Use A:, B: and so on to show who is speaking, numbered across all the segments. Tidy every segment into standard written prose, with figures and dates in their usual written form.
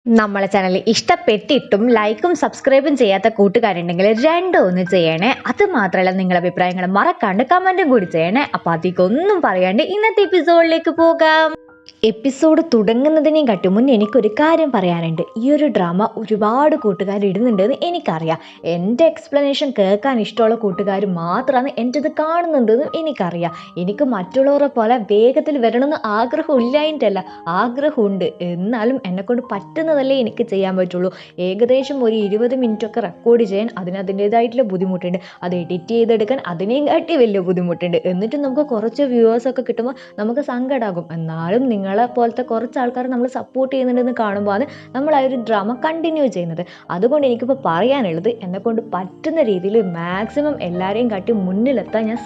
A: നമ്മളെ ചാനൽ ഇഷ്ടപ്പെട്ടിട്ടും ലൈക്കും സബ്സ്ക്രൈബും ചെയ്യാത്ത കൂട്ടുകാരുണ്ടെങ്കിൽ രണ്ടും ഒന്ന് ചെയ്യണേ. അത് മാത്രമല്ല നിങ്ങളുടെ അഭിപ്രായങ്ങൾ മറക്കാണ്ട് കമന്റും കൂടി ചെയ്യണേ. അപ്പൊ അധികമൊന്നും പറയാണ്ട് ഇന്നത്തെ എപ്പിസോഡിലേക്ക് പോകാം. എപ്പിസോഡ് തുടങ്ങുന്നതിനേയും കാട്ടി മുന്നേ എനിക്കൊരു കാര്യം പറയാനുണ്ട്. ഈ ഒരു ഡ്രാമ ഒരുപാട് കൂട്ടുകാർ ഇടുന്നുണ്ടെന്ന് എനിക്കറിയാം. എൻ്റെ എക്സ്പ്ലനേഷൻ കേൾക്കാൻ ഇഷ്ടമുള്ള കൂട്ടുകാർ മാത്രമാണ് എൻ്റെ ഇത് കാണുന്നുണ്ടെന്ന് എനിക്കറിയാം. എനിക്ക് മറ്റുള്ളവരെ പോലെ വേഗത്തിൽ വരണമെന്ന് ആഗ്രഹമില്ലായിട്ടല്ല, ആഗ്രഹമുണ്ട്. എന്നാലും എന്നെക്കൊണ്ട് പറ്റുന്നതല്ലേ എനിക്ക് ചെയ്യാൻ പറ്റുള്ളൂ. ഏകദേശം ഒരു 20 മിനിറ്റൊക്കെ റെക്കോർഡ് ചെയ്യാൻ അതിൻ്റേതായിട്ടുള്ള ബുദ്ധിമുട്ടുണ്ട്. അത് എഡിറ്റ് ചെയ്തെടുക്കാൻ അതിനെയും കാട്ടി വലിയ ബുദ്ധിമുട്ടുണ്ട്. എന്നിട്ട് നമുക്ക് കുറച്ച് വ്യൂവേഴ്സൊക്കെ കിട്ടുമ്പോൾ നമുക്ക് സങ്കടമാകും. എന്നാലും നിങ്ങളെ പോലത്തെ കുറച്ച് ആൾക്കാർ നമ്മൾ സപ്പോർട്ട് ചെയ്യുന്നുണ്ടെന്ന് കാണുമ്പോഴാണ് നമ്മൾ ആ ഒരു ഡ്രാമ കണ്ടിന്യൂ ചെയ്യുന്നത്. അതുകൊണ്ട് എനിക്കിപ്പോൾ പറയാനുള്ളത്, എന്നെക്കൊണ്ട് പറ്റുന്ന രീതിയിൽ മാക്സിമം എല്ലാവരെയും കാട്ടി മുന്നിലെത്താൻ ഞാൻ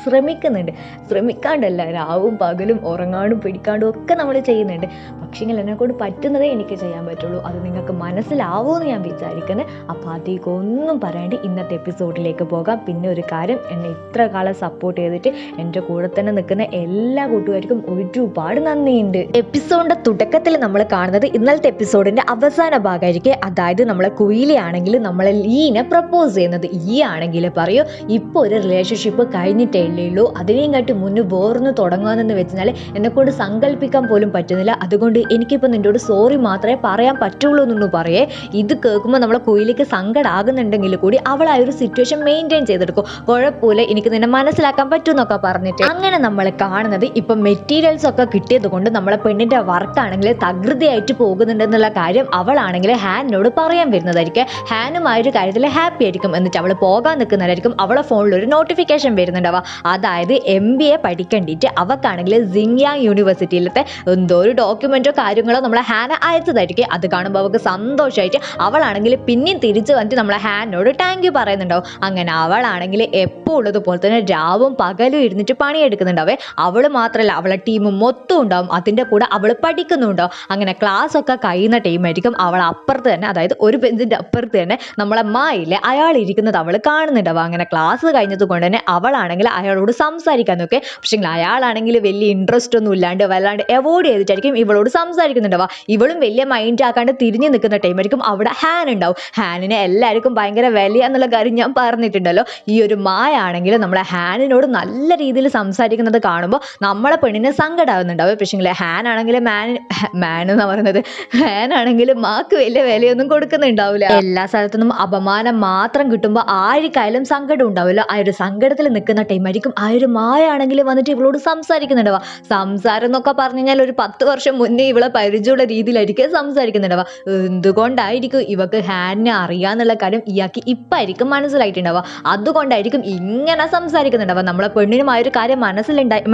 A: ശ്രമിക്കാണ്ടല്ല, രാവും പകലും ഉറങ്ങാണ്ടും പിടിക്കാണ്ടും ഒക്കെ നമ്മൾ ചെയ്യുന്നുണ്ട്. പക്ഷേങ്കിൽ എന്നെക്കൊണ്ട് പറ്റുന്നതേ എനിക്ക് ചെയ്യാൻ പറ്റുള്ളൂ. അത് നിങ്ങൾക്ക് മനസ്സിലാവുമെന്ന് ഞാൻ വിചാരിക്കുന്നത്. അപ്പോൾ അധികമൊന്നും പറയാണ്ട് ഇന്നത്തെ എപ്പിസോഡിലേക്ക് പോകാം. പിന്നെ ഒരു കാര്യം, എന്നെ ഇത്ര കാലം സപ്പോർട്ട് ചെയ്തിട്ട് എൻ്റെ കൂടെ തന്നെ നിൽക്കുന്ന എല്ലാ കൂട്ടുകാർക്കും ഒരുപാട് നന്ദിയുണ്ട്. എപ്പിസോഡിന്റെ തുടക്കത്തിൽ നമ്മൾ കാണുന്നത് ഇന്നലത്തെ എപ്പിസോഡിന്റെ അവസാന ഭാഗമായിരിക്കും. അതായത് നമ്മളെ കുയിലിയാണെങ്കിൽ നമ്മളെ ലീനെ പ്രപ്പോസ് ചെയ്യുന്നത്. ഈ ആണെങ്കിൽ പറയൂ, ഇപ്പോൾ ഒരു റിലേഷൻഷിപ്പ് കഴിഞ്ഞിട്ടേ ഉള്ളൂ, അതിനെയും കാട്ടി മുന്നേ വേറൊന്ന് തുടങ്ങാമെന്ന് വെച്ചാൽ എന്നെക്കൊണ്ട് സങ്കല്പിക്കാൻ പോലും പറ്റുന്നില്ല. അതുകൊണ്ട് എനിക്കിപ്പോൾ നിന്നോട് സോറി മാത്രമേ പറയാൻ പറ്റുള്ളൂ എന്നൊന്നും പറയേ. ഇത് കേൾക്കുമ്പോൾ നമ്മളെ കുയിലിക്ക് സങ്കടമാകുന്നുണ്ടെങ്കിൽ കൂടി അവൾ ആ ഒരു സിറ്റുവേഷൻ മെയിൻറ്റെയിൻ ചെയ്തെടുക്കും. കുഴപ്പമില്ല, എനിക്ക് നിന്നെ മനസ്സിലാക്കാൻ പറ്റുമെന്നൊക്കെ പറഞ്ഞിട്ട് അങ്ങനെ നമ്മൾ കാണുന്നത് ഇപ്പം മെറ്റീരിയൽസ് ഒക്കെ കിട്ടിയത് കൊണ്ട് നമ്മളെ പെണ്ണിന്റെ വർക്കാണെങ്കിൽ തകൃതിയായിട്ട് പോകുന്നുണ്ടെന്നുള്ള കാര്യം അവളാണെങ്കിൽ ഹാനിനോട് പറയാൻ വരുന്നതായിരിക്കും. ഹാനും ആ ഒരു കാര്യത്തിൽ ഹാപ്പി ആയിരിക്കും. എന്നിട്ട് അവൾ പോകാൻ നിൽക്കുന്നതായിരിക്കും. അവളെ ഫോണിൽ ഒരു നോട്ടിഫിക്കേഷൻ വരുന്നുണ്ടാവുക. അതായത് MBA പഠിക്കേണ്ടിയിട്ട് അവക്കാണെങ്കിൽ സിങ്യാങ് യൂണിവേഴ്സിറ്റിയിലത്തെ എന്തോ ഒരു ഡോക്യുമെന്റോ കാര്യങ്ങളോ നമ്മളെ ഹാന അയച്ചതായിരിക്കും. അത് കാണുമ്പോൾ അവൾക്ക് സന്തോഷമായിട്ട് അവളാണെങ്കിൽ പിന്നെയും തിരിച്ച് വന്നിട്ട് നമ്മളെ ഹാനോട് താങ്ക് യു പറയുന്നുണ്ടാവും. അങ്ങനെ അവളാണെങ്കിൽ എപ്പോൾ ഉള്ളതുപോലെ തന്നെ രാവും പകലും ഇരുന്നിട്ട് പണിയെടുക്കുന്നുണ്ടാവേ. അവൾ മാത്രമല്ല, അവളെ ടീം മൊത്തം ഉണ്ടാവും. അതിൻ്റെ കൂടെ അവൾ പഠിക്കുന്നുണ്ടോ. അങ്ങനെ ക്ലാസ് ഒക്കെ കഴിയുന്ന ടൈമായിരിക്കും. അവൾ അപ്പുറത്ത് തന്നെ, അതായത് ഒരു ബെഞ്ചിൻ്റെ അപ്പുറത്ത് തന്നെ നമ്മളെ മായില്ലേ അയാൾ ഇരിക്കുന്നത് അവൾ കാണുന്നുണ്ടാവുക. അങ്ങനെ ക്ലാസ് കഴിഞ്ഞത് കൊണ്ട് തന്നെ അവളാണെങ്കിൽ അയാളോട് സംസാരിക്കാൻ നോക്കെ. പക്ഷേ അയാളാണെങ്കിൽ വലിയ ഇൻട്രസ്റ്റ് ഒന്നും ഇല്ലാണ്ട് വല്ലാണ്ട് അവോയ്ഡ് ചെയ്തിട്ടായിരിക്കും ഇവളോട് സംസാരിക്കുന്നുണ്ടാവുക. ഇവളും വലിയ മൈൻഡ് ആക്കാണ്ട് തിരിഞ്ഞു നിൽക്കുന്ന ടൈമായിരിക്കും അവിടെ ഹാൻ ഉണ്ടാവും. ഹാനിനെ എല്ലാവർക്കും ഭയങ്കര വലിയ എന്നുള്ള കാര്യം ഞാൻ പറഞ്ഞിട്ടുണ്ടല്ലോ. ഈ ഒരു മായ ആണെങ്കിൽ നമ്മളെ ഹാനിനോട് നല്ല രീതിയിൽ സംസാരിക്കുന്നത് കാണുമ്പോൾ നമ്മളെ പെണ്ണിന് സങ്കടമാകുന്നുണ്ടാവും. പക്ഷേ ഹാൻ ആണെങ്കിൽ മാൻ എന്ന് പറയുന്നത് ഹാനാണെങ്കിൽ മാക്ക് വലിയ വിലയൊന്നും കൊടുക്കുന്നുണ്ടാവില്ല. എല്ലാ സ്ഥലത്തുനിന്നും അപമാനം മാത്രം കിട്ടുമ്പോൾ ആർക്കായാലും സങ്കടം ഉണ്ടാവില്ല. ആ ഒരു സങ്കടത്തിൽ നിൽക്കുന്ന ടൈമായിരിക്കും ആ ഒരു മായ ആണെങ്കിൽ വന്നിട്ട് ഇവളോട് സംസാരിക്കുന്നുണ്ടാവുക. സംസാരം എന്നൊക്കെ പറഞ്ഞു കഴിഞ്ഞാൽ ഒരു 10 വർഷം മുന്നേ ഇവളെ പരിചയമുള്ള രീതിയിലായിരിക്കും സംസാരിക്കുന്നുണ്ടാവുക. എന്തുകൊണ്ടായിരിക്കും ഇവക്ക് ഹാനിനെ അറിയാന്നുള്ള കാര്യം ഇയാൾക്ക് ഇപ്പായിരിക്കും മനസ്സിലായിട്ടുണ്ടാവുക. അതുകൊണ്ടായിരിക്കും ഇങ്ങനെ സംസാരിക്കുന്നുണ്ടാവുക. നമ്മളെ പെണ്ണിനും ആ ഒരു കാര്യം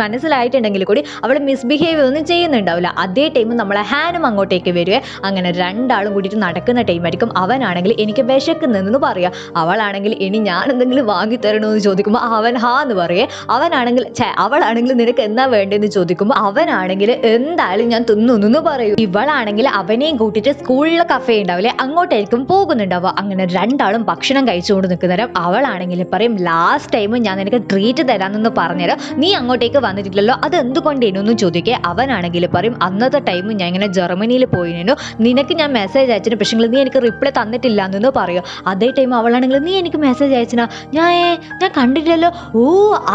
A: മനസ്സിലായിട്ടുണ്ടെങ്കിൽ കൂടി അവൾ മിസ്ബിഹേവ് ഒന്നും ചെയ്യുന്നുണ്ടാവില്ല. അതേ ടൈം നമ്മളെ ഹാനും അങ്ങോട്ടേക്ക് വരുവേ. അങ്ങനെ രണ്ടാളും കൂടിയിട്ട് നടക്കുന്ന ടൈമായിരിക്കും. അവനാണെങ്കിൽ എനിക്ക് വിശക്കുന്നെന്ന് പറയാ. അവളാണെങ്കിൽ ഇനി ഞാൻ എന്തെങ്കിലും വാങ്ങി തരണമെന്ന് ചോദിക്കുമ്പോൾ അവൻ ഹാ എന്ന് പറയേ. അവളാണെങ്കിൽ നിനക്ക് എന്താ വേണ്ടതെന്ന് ചോദിക്കുമ്പോൾ അവനാണെങ്കിൽ എന്തായാലും ഞാൻ തിന്നു പറയൂ. ഇവളാണെങ്കിൽ അവനെയും കൂട്ടിയിട്ട് സ്കൂളിലെ കഫേ ഉണ്ടാവില്ലേ അങ്ങോട്ടായിരിക്കും പോകുന്നുണ്ടാവുക. അങ്ങനെ രണ്ടാളും ഭക്ഷണം കഴിച്ചുകൊണ്ട് നിൽക്കുന്നേരം അവളാണെങ്കിൽ പറയും, ലാസ്റ്റ് ടൈം ഞാൻ നിനക്ക് ട്രീറ്റ് തരാമെന്ന് പറഞ്ഞുതരാം, നീ അങ്ങോട്ടേക്ക് വന്നിട്ടില്ലല്ലോ, അത് എന്തുകൊണ്ടേനൊന്നും ചോദിക്കേ. അവനാണെങ്കിൽ പറയും, അന്നത്തെ ടൈം ഞാൻ ഇങ്ങനെ ജർമ്മനിയിൽ പോയിരുന്നു, നിനക്ക് ഞാൻ മെസ്സേജ് അയച്ചിട്ട് പക്ഷേ നീ എനിക്ക് റിപ്ലൈ തന്നിട്ടില്ല എന്ന് പറയും. അതേ ടൈം അവളാണെങ്കിൽ നീ എനിക്ക് മെസ്സേജ് അയച്ചിനാ, ഞാൻ കണ്ടിട്ടില്ലല്ലോ. ഓ,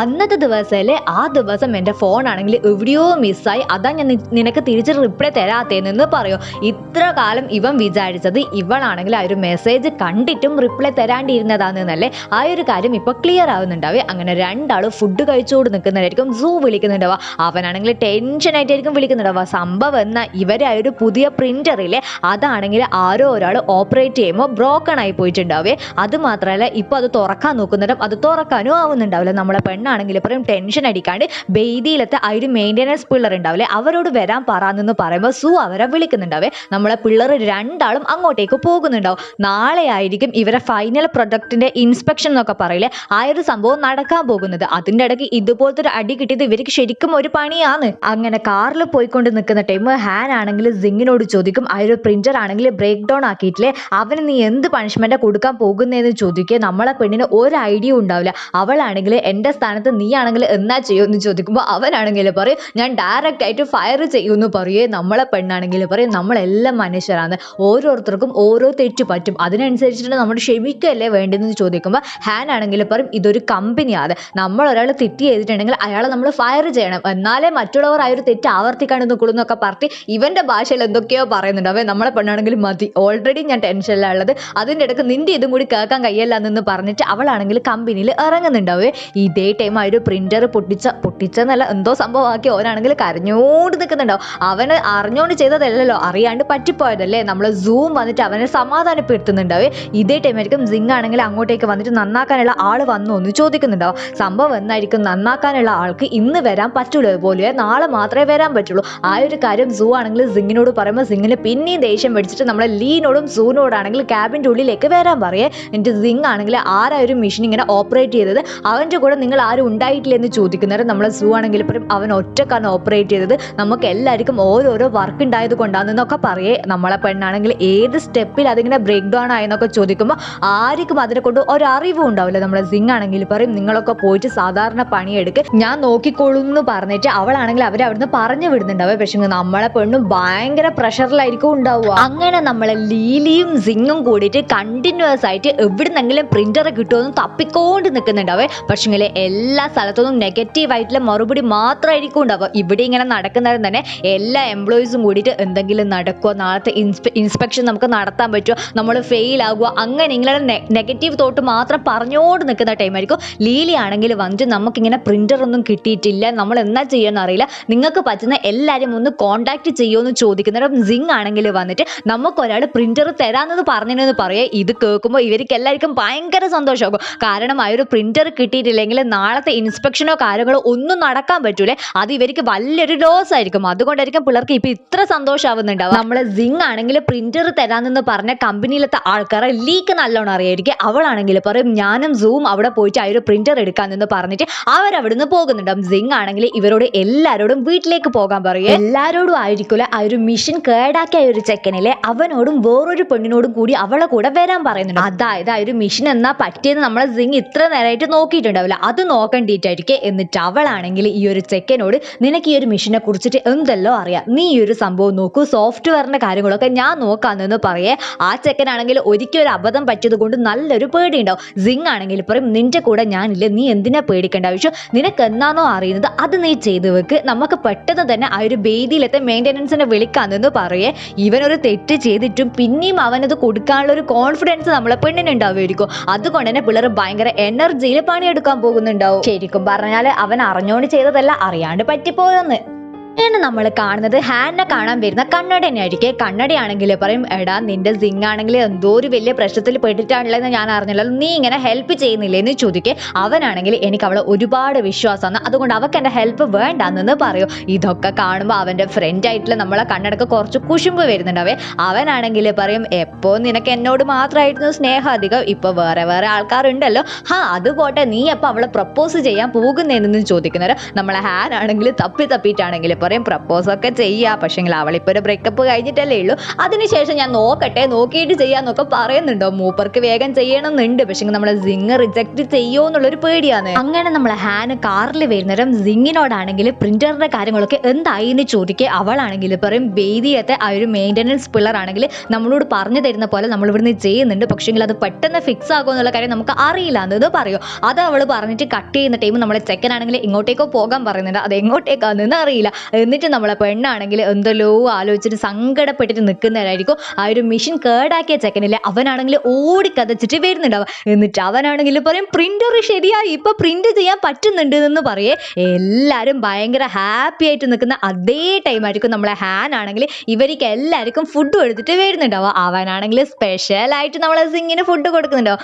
A: അന്നത്തെ ദിവസമല്ലേ, ആ ദിവസം എൻ്റെ ഫോൺ ആണെങ്കിൽ എവിടെയോ മിസ്സായി, അതാ ഞാൻ നിനക്ക് തിരിച്ച് റിപ്ലൈ തരാത്തേന്ന് പറയും. ഇത്ര കാലം ഇവൻ വിചാരിച്ചത് ഇവളാണെങ്കിൽ ആ ഒരു മെസ്സേജ് കണ്ടിട്ടും റിപ്ലൈ തരാണ്ടിരുന്നതാണെന്നല്ലേ. ആ ഒരു കാര്യം ഇപ്പോൾ ക്ലിയർ ആവുന്നുണ്ടാവേ. അങ്ങനെ രണ്ടാളും ഫുഡ് കഴിച്ചുകൊണ്ട് നിൽക്കുന്നതായിരിക്കും. സൂ വിളിക്കുന്നുണ്ടാവുക. അവനാണെങ്കിൽ ടെൻഷനായിട്ടായിരിക്കും വിളിക്കുന്നുണ്ടാവുക. സംഭവം എന്നാൽ ഇവരെ ആ ഒരു പുതിയ പ്രിന്ററില്ലേ അതാണെങ്കിൽ ആരോ ഒരാൾ ഓപ്പറേറ്റ് ചെയ്യുമ്പോൾ ബ്രോക്കൺ ആയി പോയിട്ടുണ്ടാവേ. അത് മാത്രമല്ല ഇപ്പോൾ അത് തുറക്കാൻ നോക്കുന്നുണ്ടാവും, അത് തുറക്കാനും ആവുന്നുണ്ടാവില്ല. നമ്മളെ പെണ്ണാണെങ്കിൽ പറയും ടെൻഷൻ അടിക്കാണ്ട് ബെയ്തിയിലത്തെ ആ ഒരു മെയിൻ്റെനൻസ് പിള്ളർ ഉണ്ടാവില്ലേ അവരോട് വരാൻ പറയാമെന്ന് പറയുമ്പോൾ സൂ അവരെ വിളിക്കുന്നുണ്ടാവേ. നമ്മളെ പിള്ളേർ രണ്ടാളും അങ്ങോട്ടേക്ക് പോകുന്നുണ്ടാവും. നാളെ ആയിരിക്കും ഇവരെ ഫൈനൽ പ്രൊഡക്റ്റിന്റെ ഇൻസ്പെക്ഷൻ എന്നൊക്കെ പറയില്ലേ ആ ഒരു സംഭവം നടക്കാൻ പോകുന്നത്. അതിൻ്റെ ഇടയ്ക്ക് ഇതുപോലത്തെ ഒരു അടി കിട്ടിയത് ഇവർക്ക് ശരിക്കും ഒരു പണിയാണ്. അങ്ങനെ കാറിൽ പോയിക്കൊണ്ട് നിൽക്കുന്ന ടൈം ഹാൻ ആണെങ്കിൽ സിങ്ങിനോട് ചോദിക്കും, ആ ഒരു പ്രിന്റർ ആണെങ്കിൽ ബ്രേക്ക് ഡൗൺ ആക്കിയിട്ടില്ലേ, അവന് നീ എന്ത് പണിഷ്മെന്റ് കൊടുക്കാൻ പോകുന്നതെന്ന് ചോദിക്കുക. നമ്മളെ പെണ്ണിന് ഒരു ഐഡിയ ഉണ്ടാവില്ല. അവളാണെങ്കിൽ എൻ്റെ സ്ഥാനത്ത് നീ ആണെങ്കിൽ എന്നാ ചെയ്യുമെന്ന് ചോദിക്കുമ്പോൾ അവനാണെങ്കിൽ പറയും ഞാൻ ഡയറക്റ്റ് ആയിട്ട് ഫയർ ചെയ്യുമെന്ന് പറയേ. നമ്മളെ പെണ്ണാണെങ്കിൽ പറയും നമ്മളെല്ലാം മനുഷ്യരാണ്, ഓരോരുത്തർക്കും ഓരോ തെറ്റ് പറ്റും, അതിനനുസരിച്ചിട്ട് നമ്മൾ ക്ഷമിക്കല്ലേ വേണ്ടതെന്ന് ചോദിക്കുമ്പോൾ ഹാൻ ആണെങ്കിൽ പറയും ഇതൊരു കമ്പനിയാണ്, നമ്മൾ ഒരാൾ തെറ്റ് ചെയ്തിട്ടുണ്ടെങ്കിൽ അയാളെ നമ്മൾ ഫയർ ചെയ്യണം, എന്നാലേ മറ്റുള്ളവർ ആ ഒരു തെറ്റ് ആവർത്തിക്കാൻ നിൽക്കുള്ളൂ എന്നൊക്കെ പറഞ്ഞ് ഇവന്റെ ഭാഷയിൽ എന്തൊക്കെയോ പറയുന്നുണ്ട്. അവൻ നമ്മളെ പെണ്ണാണെങ്കിൽ മതി, ഓൾറെഡി ഞാൻ ടെൻഷനിലുള്ളത്, അതിൻ്റെ ഇടയ്ക്ക് നിന്റെ ഇതും കൂടി കേൾക്കാൻ കഴിയല്ല എന്ന് പറഞ്ഞിട്ട് അവളാണെങ്കിൽ കമ്പനിയിൽ ഇറങ്ങുന്നുണ്ടാവേ. ഇതേ ടൈം ആ ഒരു പ്രിന്റർ പൊട്ടിച്ചെന്നല്ല എന്തോ സംഭവമാക്കി ഓനാണെങ്കിൽ കരഞ്ഞോണ്ട് നിൽക്കുന്നുണ്ടാവും. അവന് അറിഞ്ഞോണ്ട് ചെയ്തതല്ലല്ലോ, അറിയാണ്ട് പറ്റിപ്പോയതല്ലേ. നമ്മൾ സൂം വന്നിട്ട് അവനെ സമാധാനപ്പെടുത്തുന്നുണ്ടാവേ. ഇതേ ടൈമായിരിക്കും സിങ് ആണെങ്കിൽ അങ്ങോട്ടേക്ക് വന്നിട്ട് നന്നാക്കാനുള്ള ആൾ വന്നു എന്ന് ചോദിക്കുന്നുണ്ടാവും. സംഭവം എന്നായിരിക്കും, നന്നാക്കാനുള്ള ആൾക്ക് ഇന്ന് വരാൻ പറ്റുള്ളൂ പോലെ, നാളെ മാത്രമേ വരാൻ പറ്റുള്ളൂ. ആ ഒരു കാര്യം സൂ ആണെങ്കിൽ സിങ്ങിനോട് പറയുമ്പോൾ സിങ്ങിന് പിന്നെയും ദേഷ്യം പിടിച്ചിട്ട് നമ്മളെ ലീനോടും സൂനോടാണെങ്കിൽ ക്യാബിൻ്റെ ഉള്ളിലേക്ക് വരാൻ പറയേ. എന്നിട്ട് സിങ് ആണെങ്കിൽ ആരാ ഒരു മെഷീൻ ഇങ്ങനെ ഓപ്പറേറ്റ് ചെയ്തത്, അവൻ്റെ കൂടെ നിങ്ങൾ ആരും ഉണ്ടായിട്ടില്ല എന്ന് ചോദിക്കുന്നവരെ നമ്മളെ സൂ ആണെങ്കിൽ പറയും അവൻ ഒറ്റക്കാണ് ഓപ്പറേറ്റ് ചെയ്തത്, നമുക്ക് എല്ലാവർക്കും ഓരോരോ വർക്ക് ഉണ്ടായത് കൊണ്ടാണെന്നൊക്കെ പറയേ. നമ്മളെ പെണ്ണാണെങ്കിൽ ഏത് സ്റ്റെപ്പിൽ അതിങ്ങനെ ബ്രേക്ക് ഡൗൺ ആയെന്നൊക്കെ ചോദിക്കുമ്പോൾ ആർക്കും അതിനെ കൊണ്ട് ഒരറിവും ഉണ്ടാവില്ല. നമ്മളെ സിങ് ആണെങ്കിൽ പറയും നിങ്ങളൊക്കെ പോയിട്ട് സാധാരണ പണിയെടുക്ക്, ഞാൻ നോക്കിക്കോളൂ എന്ന് പറഞ്ഞിട്ട് അവളാണെങ്കിൽ അവരെ അവിടുന്ന് പറഞ്ഞു വിടുന്നുണ്ടാവുക. പക്ഷെ നമ്മളെ പെണ്ണും ഭയങ്കര പ്രഷറിലായിരിക്കും ഉണ്ടാവുക. അങ്ങനെ നമ്മളെ ലീലിയും സിങ്ങും കൂടിയിട്ട് കണ്ടിന്യൂസ് ആയിട്ട് എവിടുന്നെങ്കിലും പ്രിന്റർ കിട്ടുമെന്ന് തപ്പിക്കൊണ്ട് നിൽക്കുന്നുണ്ടാവേ. പക്ഷേ എല്ലാ സ്ഥലത്തൊന്നും നെഗറ്റീവ് ആയിട്ടുള്ള മറുപടി മാത്രമായിരിക്കും ഉണ്ടാവുക. ഇവിടെ ഇങ്ങനെ നടക്കുന്നവരും തന്നെ എല്ലാ എംപ്ലോയീസും കൂടിയിട്ട് എന്തെങ്കിലും നടക്കുമോ, നാളത്തെ ഇൻസ്പെക്ഷൻ നമുക്ക് നടത്താൻ പറ്റുമോ, നമ്മൾ ഫെയിൽ ആകുമോ, അങ്ങനെ ഇങ്ങനെ നെഗറ്റീവ് തോട്ട് മാത്രം പറഞ്ഞുകൊണ്ട് നിൽക്കുന്ന ടൈമായിരിക്കും. ലീലി ആണെങ്കിൽ വന്നിട്ട് നമുക്കിങ്ങനെ പ്രിന്റർ ഒന്നും കിട്ടിയിട്ടില്ല, നമ്മൾ എന്താ ചെയ്യുമെന്ന് അറിയില്ല, നിങ്ങൾക്ക് പറ്റുന്ന എല്ലാവരും ഒന്ന് കോൺടാക്ട് ചെയ്യുമെന്ന് ചോദിക്കുന്നവരും സിങ് ആണെങ്കിൽ വന്നിട്ട് നമുക്കൊരാൾ പ്രിന്റർ തരാമെന്ന് പറഞ്ഞതെന്ന് പറയേ. ഇത് കേൾക്കുമ്പോൾ ഇവർക്ക് എല്ലാവർക്കും ഭയങ്കര സന്തോഷമാകും. കാരണം ആ ഒരു പ്രിന്റർ കിട്ടിയിട്ടില്ലെങ്കിൽ നാളത്തെ ഇൻസ്പെക്ഷനോ കാര്യങ്ങളോ ഒന്നും നടക്കാൻ പറ്റൂലേ, അത് ഇവർക്ക് വലിയൊരു ലോസ് ആയിരിക്കും. അതുകൊണ്ടായിരിക്കും പിള്ളേർക്ക് ഇപ്പൊ ഇത്ര സന്തോഷമാവുന്നുണ്ടാവും. നമ്മളെ സിങ് ആണെങ്കിൽ പ്രിന്റർ തരാമെന്ന് പറഞ്ഞ കമ്പനിയിലത്തെ ആൾക്കാരെ ലീക്ക് നല്ലോണം അറിയായിരിക്കും. അവളാണെങ്കിൽ പറയും ഞാനും സൂം അവിടെ പോയിട്ട് ആ ഒരു പ്രിന്റർ എടുക്കാമെന്ന് പറഞ്ഞിട്ട് അവരവിടുന്ന് പോകുന്നുണ്ടാവും. സിങ് ആണെങ്കിൽ ഇവരോട് എല്ലാവരോടും വീട്ടിലേക്ക് പോകാൻ പറയും. എല്ലാരോടും ആയിരിക്കില്ല, ആ ഒരു മിഷൻ കേടാക്കിയ ഒരു ചെക്കനിലെ അവനോടും വേറൊരു പെണ്ണിനോടും കൂടി അവളെ കൂടെ വരാൻ പറയുന്നുണ്ട്. അതായത് ആ ഒരു മിഷൻ എന്നാ പറ്റിയെന്ന് നമ്മളെ സിങ് ഇത്ര നേരമായിട്ട് നോക്കിയിട്ടുണ്ടാവില്ല, അത് നോക്കേണ്ടിയിട്ടായിരിക്കും. എന്നിട്ട് അവളാണെങ്കിൽ ഈ ഒരു ചെക്കനോട് നിനക്ക് ഈ ഒരു മിഷനെ കുറിച്ചിട്ട് എന്തെല്ലോ അറിയാം, നീ ഈ ഒരു സംഭവം നോക്കൂ, സോഫ്റ്റ്വെയറിന്റെ കാര്യങ്ങളൊക്കെ ഞാൻ നോക്കാമെന്ന് പറയേ. ആ ചെക്കനാണെങ്കിൽ ഒരിക്കലും ഒരു അബദ്ധം പറ്റിയത് കൊണ്ട് നല്ലൊരു പേടി ഉണ്ടാവും. സിങ് ആണെങ്കിൽ പറയും നിന്റെ കൂടെ ഞാനില്ല, നീ എന്തിനാ പേടിക്കേണ്ട ആവശ്യം, നിനക്ക് എന്നാണോ അറിയുന്നത് അത് നീ ചെയ്തു വെക്ക്, നമുക്ക് പെട്ടെന്ന് തന്നെ ആ ഒരു വേദിയിലത്തെ മെയിൻ്റെനൻസിനെ വിളിക്കാമെന്ന് പറയേ. ഇവനൊരു തെറ്റ് ചെയ്തിട്ടും പിന്നെയും അവനത് കൊടുക്കാനുള്ള ഒരു കോൺഫിഡൻസ് നമ്മളെ പെണ്ണിനുണ്ടാവുമായിരിക്കും. അതുകൊണ്ട് തന്നെ പിള്ളേർ ഭയങ്കര എനർജിയിൽ പണിയെടുക്കാൻ പോകുന്നുണ്ടാവും. ശരിക്കും പറഞ്ഞാൽ അവൻ അറിഞ്ഞുകൊണ്ട് ചെയ്തതല്ല, അറിയാണ്ട് പറ്റിപ്പോയെന്ന്. ഇങ്ങനെ നമ്മൾ കാണുന്നത് ഹാനെ കാണാൻ വരുന്ന കണ്ണട തന്നെയായിരിക്കും. കണ്ണടയാണെങ്കിൽ പറയും എടാ നിന്റെ സിങ് ആണെങ്കിൽ എന്തോ ഒരു വലിയ പ്രശ്നത്തിൽ പെട്ടിട്ടാണല്ലോ ഞാൻ അറിഞ്ഞല്ലോ, നീ ഇങ്ങനെ ഹെൽപ്പ് ചെയ്യുന്നില്ലേ എന്ന് ചോദിക്കേ. അവനാണെങ്കിൽ എനിക്ക് അവളെ ഒരുപാട് വിശ്വാസമാണ്, അതുകൊണ്ട് അവൾക്ക് എൻ്റെ ഹെൽപ്പ് വേണ്ടാന്ന് പറയും. ഇതൊക്കെ കാണുമ്പോൾ അവൻ്റെ ഫ്രണ്ട് ആയിട്ടുള്ള നമ്മളെ കണ്ണടക്ക് കുറച്ച് കുശുമ്പ് വരുന്നുണ്ടാവേ. അവനാണെങ്കിൽ പറയും എപ്പോ നിനക്ക് എന്നോട് മാത്രമായിരുന്നു സ്നേഹം അധികം, ഇപ്പൊ വേറെ വേറെ ആൾക്കാരുണ്ടല്ലോ, അത് പോട്ടെ, നീ എപ്പോൾ അവളെ പ്രപ്പോസ് ചെയ്യാൻ പോകുന്നതെന്ന് ചോദിക്കുന്നവരെ നമ്മളെ ഹാൻ ആണെങ്കിൽ തപ്പിട്ടാണെങ്കിൽ പറയും പ്രപ്പോസ് ഒക്കെ ചെയ്യാ, പക്ഷേ അവളിപ്പോൾ ഒരു ബ്രേക്കപ്പ് കഴിഞ്ഞിട്ടല്ലേ ഉള്ളൂ, അതിനുശേഷം ഞാൻ നോക്കട്ടെ, നോക്കിയിട്ട് ചെയ്യാന്നൊക്കെ പറയുന്നുണ്ടോ. മൂപ്പർക്ക് വേഗം ചെയ്യണമെന്നുണ്ട്, പക്ഷെ നമ്മളെ സിങ് റിജക്ട് ചെയ്യുമോ എന്നുള്ളൊരു പേടിയാണ്. അങ്ങനെ നമ്മളെ ഹാൻ കാറിൽ വരുന്നേരം സിങ്ങിനോടാണെങ്കിൽ പ്രിന്ററിന്റെ കാര്യങ്ങളൊക്കെ എന്തായി എന്ന് ചോദിക്കുക. അവളാണെങ്കിൽ പറയും വേദിയത്തെ ആ ഒരു മെയിൻ്റെനൻസ് പിള്ളർ ആണെങ്കിൽ നമ്മളോട് പറഞ്ഞു തരുന്ന പോലെ നമ്മൾ ഇവിടുന്ന് ചെയ്യുന്നുണ്ട്, പക്ഷേ അത് പെട്ടെന്ന് ഫിക്സ് ആകുമോ എന്നുള്ള കാര്യം നമുക്ക് അറിയില്ല എന്നത് പറയും. അത് അവൾ പറഞ്ഞിട്ട് കട്ട് ചെയ്യുന്ന ടൈം നമ്മളെ ചെക്കനാണെങ്കിൽ ഇങ്ങോട്ടേക്കോ പോകാൻ പറയുന്നുണ്ട്, അത് എങ്ങോട്ടേക്കാണെന്ന് അറിയില്ല. എന്നിട്ട് നമ്മളെ പെണ്ണാണെങ്കിൽ എന്തെല്ലോ ആലോചിച്ചിട്ട് സങ്കടപ്പെട്ടിട്ട് നിൽക്കുന്നവരായിരിക്കും. ആ ഒരു മെഷീൻ കേടാക്കിയ ചെക്കനില്ലേ അവനാണെങ്കിൽ ഓടിക്കതച്ചിട്ട് വരുന്നുണ്ടാവുക. എന്നിട്ട് അവനാണെങ്കിൽ പറയും പ്രിന്റർ ശരിയായി, ഇപ്പൊ പ്രിന്റ് ചെയ്യാൻ പറ്റുന്നുണ്ട് എന്ന് പറയേ. എല്ലാവരും ഭയങ്കര ഹാപ്പി ആയിട്ട് നിൽക്കുന്ന അതേ ടൈം ആയിരിക്കും നമ്മളെ ഹാൻ ആണെങ്കിൽ ഇവർക്ക് എല്ലാവർക്കും ഫുഡ് എടുത്തിട്ട് വരുന്നുണ്ടാവുക. അവനാണെങ്കിൽ സ്പെഷ്യൽ ആയിട്ട് നമ്മളെ സിങ്ങിന് ഫുഡ് കൊടുക്കുന്നുണ്ടാവും.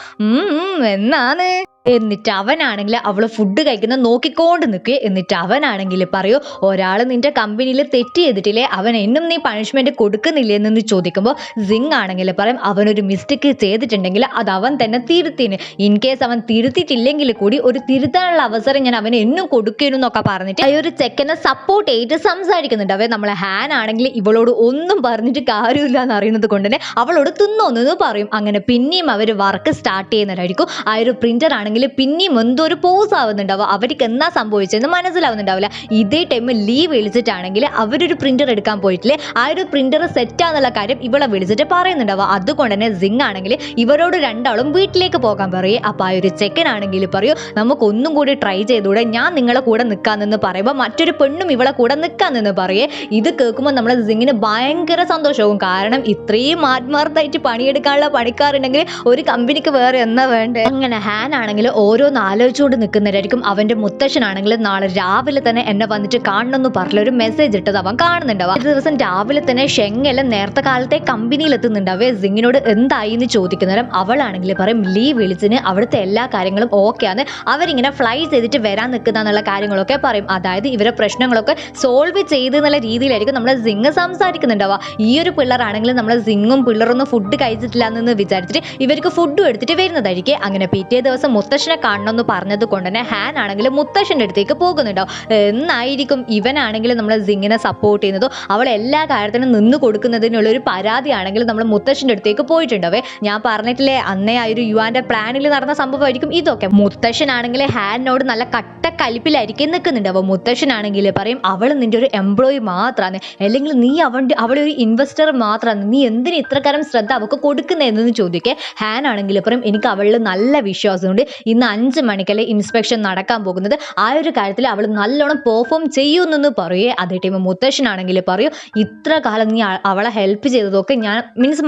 A: എന്നാണ് എന്നിട്ട് അവനാണെങ്കിൽ അവള് ഫുഡ് കഴിക്കുന്ന നോക്കിക്കൊണ്ട് നിൽക്കുക. എന്നിട്ട് അവനാണെങ്കിൽ പറയൂ, ഒരാൾ നിന്റെ കമ്പനിയിൽ തെറ്റ് ചെയ്തിട്ടില്ലേ, അവൻ എന്നും നീ പണിഷ്മെന്റ് കൊടുക്കുന്നില്ലേ എന്ന് ചോദിക്കുമ്പോൾ സിങ് ആണെങ്കിൽ പറയും, അവനൊരു മിസ്റ്റേക്ക് ചെയ്തിട്ടുണ്ടെങ്കിൽ അത് അവൻ തന്നെ തിരുത്തിന്. ഇൻ കേസ് അവൻ തിരുത്തിയിട്ടില്ലെങ്കിൽ കൂടി ഒരു തിരുത്താനുള്ള അവസരം ഞാൻ അവന് എന്നും കൊടുക്കുന്നു എന്നൊക്കെ പറഞ്ഞിട്ട് ആ ഒരു ചെക്കനെ സപ്പോർട്ട് ചെയ്തിട്ട് സംസാരിക്കുന്നുണ്ട്. അവൻ നമ്മളെ ഹാൻ ആണെങ്കിൽ ഇവളോട് ഒന്നും പറഞ്ഞിട്ട് കാര്യമില്ല എന്ന് അറിയുന്നത് കൊണ്ട് തന്നെ അവളോട് തിന്നോന്നു പറയും. അങ്ങനെ പിന്നെയും അവർ വർക്ക് സ്റ്റാർട്ട് ചെയ്യുന്നതായിരിക്കും. ആ ഒരു പ്രിന്റർ ആണെങ്കിൽ പിന്നെയും എന്തോ ഒരു പോസ് ആവുന്നുണ്ടാവും. അവർക്ക് എന്നാ സംഭവിച്ചതെന്ന് മനസ്സിലാവുന്നുണ്ടാവില്ല. ഇതേ ടൈം ലീവ് വിളിച്ചിട്ടാണെങ്കിൽ അവരൊരു പ്രിന്റർ എടുക്കാൻ പോയിട്ടില്ലേ, ആ ഒരു പ്രിന്റർ സെറ്റാന്നുള്ള കാര്യം ഇവളെ വിളിച്ചിട്ട് പറയുന്നുണ്ടാവുക. അതുകൊണ്ട് തന്നെ സിങ് ആണെങ്കിൽ ഇവരോട് രണ്ടാളും വീട്ടിലേക്ക് പോകാൻ പറയേ. അപ്പൊ ആ ഒരു ചെക്കൻ ആണെങ്കിൽ പറയൂ, നമുക്ക് ഒന്നും കൂടി ട്രൈ ചെയ്തൂടെ, ഞാൻ നിങ്ങളെ കൂടെ നിൽക്കാന്നെന്ന് പറയുമ്പോൾ മറ്റൊരു പെണ്ണും ഇവളെ കൂടെ നിൽക്കാന്നെന്ന് പറയേ. ഇത് കേൾക്കുമ്പോൾ നമ്മളെ സിങ്ങിന് ഭയങ്കര സന്തോഷവും. കാരണം ഇത്രയും ആത്മാർത്ഥമായിട്ട് പണിയെടുക്കാനുള്ള പണിക്കാരുണ്ടെങ്കിൽ ഒരു കമ്പനിക്ക് വേറെ എന്നാ വേണ്ടേ. അങ്ങനെ ഹാൻ ആണെങ്കിൽ ഓരോന്ന് ആലോചിച്ചുകൊണ്ട് നിൽക്കുന്നവരായിരിക്കും. അവന്റെ മുത്തശ്ശനാണെങ്കിൽ നാളെ രാവിലെ തന്നെ എന്നെ വന്നിട്ട് കാണണമെന്ന് പറഞ്ഞ ഒരു മെസ്സേജ് ഇട്ടത് അവൻ കാണുന്നുണ്ടാവും. ഒരു ദിവസം രാവിലെ തന്നെ ഷെങ്ങെല്ലാം നേരത്തെ കാലത്തെ കമ്പനിയിൽ എത്തുന്നുണ്ടാവേ. സിങ്ങിനോട് എന്തായി എന്ന് ചോദിക്കുന്നേരം അവളാണെങ്കിൽ പറയും, ലീവ് വിളിച്ചിന് അവിടുത്തെ എല്ലാ കാര്യങ്ങളും ഓക്കെ ആണ്, അവരിങ്ങനെ ഫ്ലൈ ചെയ്തിട്ട് വരാൻ നിൽക്കുന്ന കാര്യങ്ങളൊക്കെ പറയും. അതായത് ഇവരെ പ്രശ്നങ്ങളൊക്കെ സോൾവ് ചെയ്ത് എന്നുള്ള രീതിയിലായിരിക്കും നമ്മളെ സിങ് സംസാരിക്കുന്നുണ്ടാവുക. ഈ ഒരു പിള്ളേരാണെങ്കിൽ നമ്മളെ സിങ്ങും പിള്ളേരൊന്നും ഫുഡ് കഴിച്ചിട്ടില്ല എന്ന് വിചാരിച്ചിട്ട് ഇവർക്ക് ഫുഡും എടുത്തിട്ട് വരുന്നതായിരിക്കും. അങ്ങനെ പിറ്റേ ദിവസം മുത്തശ്ശനെ കാണണമെന്ന് പറഞ്ഞത് കൊണ്ട് തന്നെ ഹാൻ ആണെങ്കിൽ മുത്തശ്ശൻ്റെ അടുത്തേക്ക് പോകുന്നുണ്ടാവും. എന്നായിരിക്കും ഇവനാണെങ്കിൽ നമ്മളെ സിങ്ങിനെ സപ്പോർട്ട് ചെയ്യുന്നതോ അവൾ എല്ലാ കാര്യത്തിനും നിന്ന് കൊടുക്കുന്നതിനുള്ള ഒരു പരാതിയാണെങ്കിൽ നമ്മൾ മുത്തശ്ശൻ്റെ അടുത്തേക്ക് പോയിട്ടുണ്ടാവേ. ഞാൻ പറഞ്ഞിട്ടില്ലേ അന്നേ ആ ഒരു യുവാന്റെ പ്ലാനിൽ നടന്ന സംഭവമായിരിക്കും ഇതൊക്കെ. മുത്തശ്ശനാണെങ്കിൽ ഹാനോട് നല്ല കട്ട കലിപ്പിലായിരിക്കും നിൽക്കുന്നുണ്ടാവും. മുത്തശ്ശനാണെങ്കിൽ പറയും, അവൾ നിന്റെ ഒരു എംപ്ലോയി മാത്രമാണ്, അല്ലെങ്കിൽ നീ അവളെ ഒരു ഇൻവെസ്റ്റർ മാത്രമാണ്, നീ എന്തിന് ഇത്രക്കാരം ശ്രദ്ധ അവൾക്ക് കൊടുക്കുന്നതെന്ന് ചോദിക്കേ. ഹാൻ ആണെങ്കിൽ പറയും, എനിക്ക് അവളിൽ നല്ല വിശ്വാസമുണ്ട്, ഇന്ന് 5 മണിക്കല്ലേ ഇൻസ്പെക്ഷൻ നടക്കാൻ പോകുന്നത്, ആ ഒരു കാര്യത്തിൽ അവൾ നല്ലോണം പെർഫോം ചെയ്യുമെന്ന് പറയേ. അതേ ടൈം മുത്തശ്ശനാണെങ്കിൽ പറയൂ, ഇത്ര കാലം നീ അവളെ ഹെൽപ്പ് ചെയ്തതൊക്കെ ഞാൻ